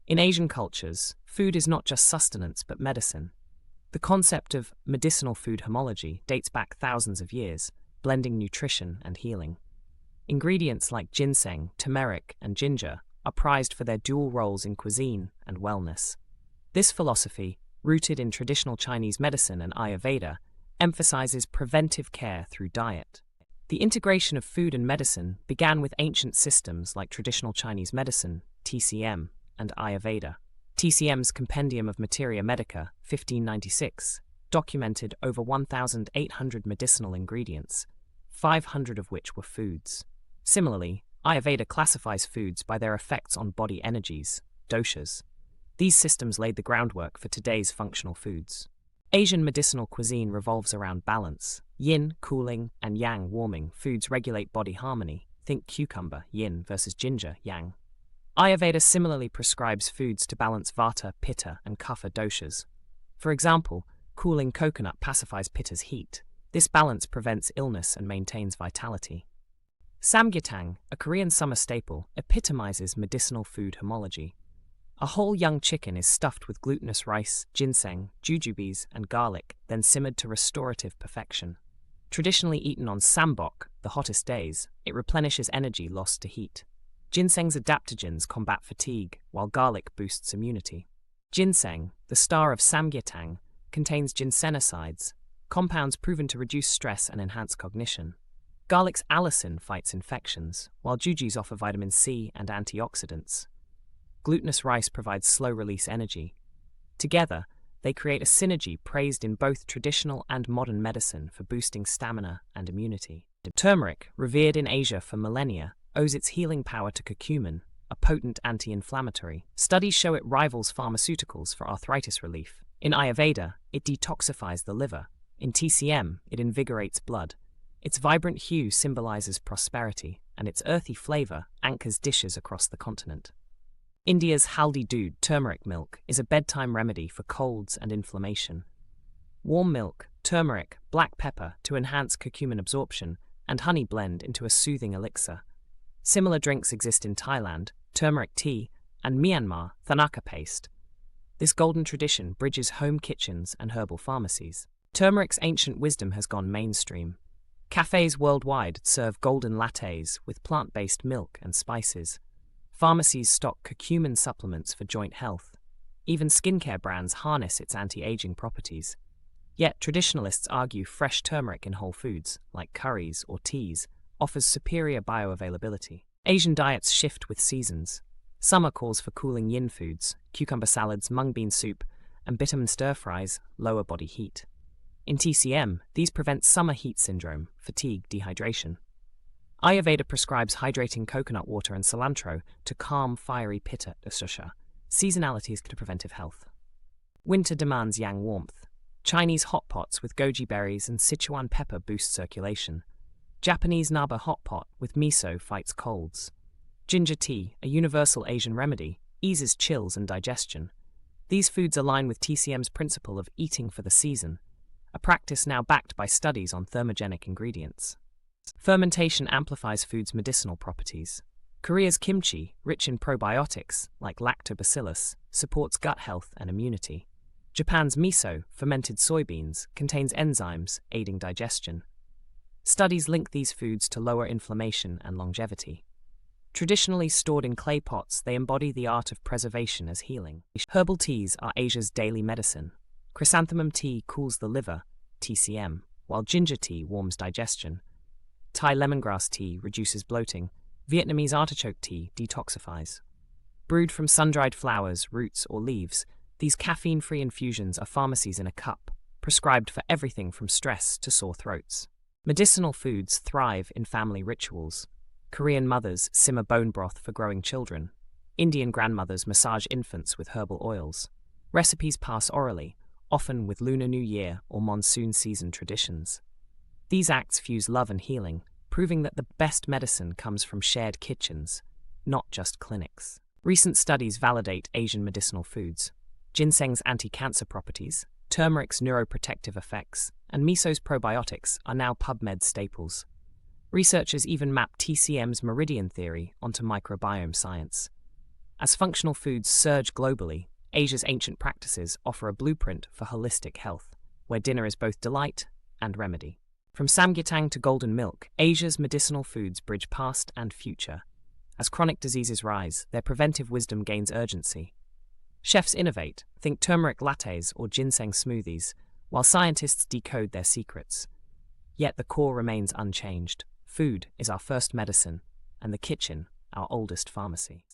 In Asian cultures, food is not just sustenance but medicine. The concept of medicinal food homology dates back thousands of years, blending nutrition and healing. Ingredients like ginseng, turmeric, and ginger are prized for their dual roles in cuisine and wellness. This philosophy, rooted in traditional Chinese medicine and Ayurveda, emphasizes preventive care through diet. The integration of food and medicine began with ancient systems like traditional Chinese medicine, TCM, and Ayurveda. TCM's Compendium of Materia Medica, 1596, documented over 1,800 medicinal ingredients, 500 of which were foods. Similarly, Ayurveda classifies foods by their effects on body energies, doshas. These systems laid the groundwork for today's functional foods. Asian medicinal cuisine revolves around balance. Yin, cooling, and yang, warming, foods regulate body harmony. Think cucumber, yin, versus ginger, yang. Ayurveda similarly prescribes foods to balance vata, pitta, and kapha doshas. For example, cooling coconut pacifies pitta's heat. This balance prevents illness and maintains vitality. Samgyetang, a Korean summer staple, epitomizes medicinal food homology. A whole young chicken is stuffed with glutinous rice, ginseng, jujubes, and garlic, then simmered to restorative perfection. Traditionally eaten on sambok, the hottest days, it replenishes energy lost to heat. Ginseng's adaptogens combat fatigue, while garlic boosts immunity. Ginseng, the star of Samgyetang, contains ginsenosides, compounds proven to reduce stress and enhance cognition. Garlic's allicin fights infections, while jujubes offer vitamin C and antioxidants. Glutinous rice provides slow-release energy. Together, they create a synergy praised in both traditional and modern medicine for boosting stamina and immunity. Turmeric, revered in Asia for millennia, owes its healing power to curcumin, a potent anti-inflammatory. Studies show it rivals pharmaceuticals for arthritis relief. In Ayurveda, it detoxifies the liver. In TCM, it invigorates blood. Its vibrant hue symbolizes prosperity, and its earthy flavor anchors dishes across the continent. India's Haldi Doodh turmeric milk is a bedtime remedy for colds and inflammation. Warm milk, turmeric, black pepper to enhance curcumin absorption, and honey blend into a soothing elixir. Similar drinks exist in Thailand, turmeric tea, and Myanmar, thanaka paste. This golden tradition bridges home kitchens and herbal pharmacies. Turmeric's ancient wisdom has gone mainstream. Cafes worldwide serve golden lattes with plant-based milk and spices. Pharmacies stock curcumin supplements for joint health. Even skincare brands harness its anti-aging properties. Yet traditionalists argue fresh turmeric in whole foods, like curries or teas, offers superior bioavailability. Asian diets shift with seasons. Summer calls for cooling yin foods, cucumber salads, mung bean soup, and bitumen stir-fries lower body heat. In TCM, these prevent summer heat syndrome, fatigue, dehydration. Ayurveda prescribes hydrating coconut water and cilantro to calm fiery pitta dosha. Seasonality is to preventive health. Winter demands yang warmth. Chinese hot pots with goji berries and Sichuan pepper boost circulation. Japanese Naba hot pot with miso fights colds. Ginger tea, a universal Asian remedy, eases chills and digestion. These foods align with TCM's principle of eating for the season, a practice now backed by studies on thermogenic ingredients. Fermentation amplifies food's medicinal properties. Korea's kimchi, rich in probiotics like lactobacillus, supports gut health and immunity. Japan's miso, fermented soybeans, contains enzymes aiding digestion. Studies link these foods to lower inflammation and longevity. Traditionally stored in clay pots, they embody the art of preservation as healing. Herbal teas are Asia's daily medicine. Chrysanthemum tea cools the liver, TCM, while ginger tea warms digestion. Thai lemongrass tea reduces bloating. Vietnamese artichoke tea detoxifies. Brewed from sun-dried flowers, roots, or leaves, these caffeine-free infusions are pharmacies in a cup, prescribed for everything from stress to sore throats. Medicinal foods thrive in family rituals. Korean mothers simmer bone broth for growing children. Indian grandmothers massage infants with herbal oils. Recipes pass orally, often with Lunar New Year or monsoon season traditions. These acts fuse love and healing, proving that the best medicine comes from shared kitchens, not just clinics. Recent studies validate Asian medicinal foods. Ginseng's anti-cancer properties, turmeric's neuroprotective effects, and miso's probiotics are now PubMed staples. Researchers even map TCM's meridian theory onto microbiome science. As functional foods surge globally, Asia's ancient practices offer a blueprint for holistic health, where dinner is both delight and remedy. From Samgyetang to golden milk, Asia's medicinal foods bridge past and future. As chronic diseases rise, their preventive wisdom gains urgency. Chefs innovate, think turmeric lattes or ginseng smoothies, while scientists decode their secrets. Yet the core remains unchanged. Food is our first medicine, and the kitchen our oldest pharmacy.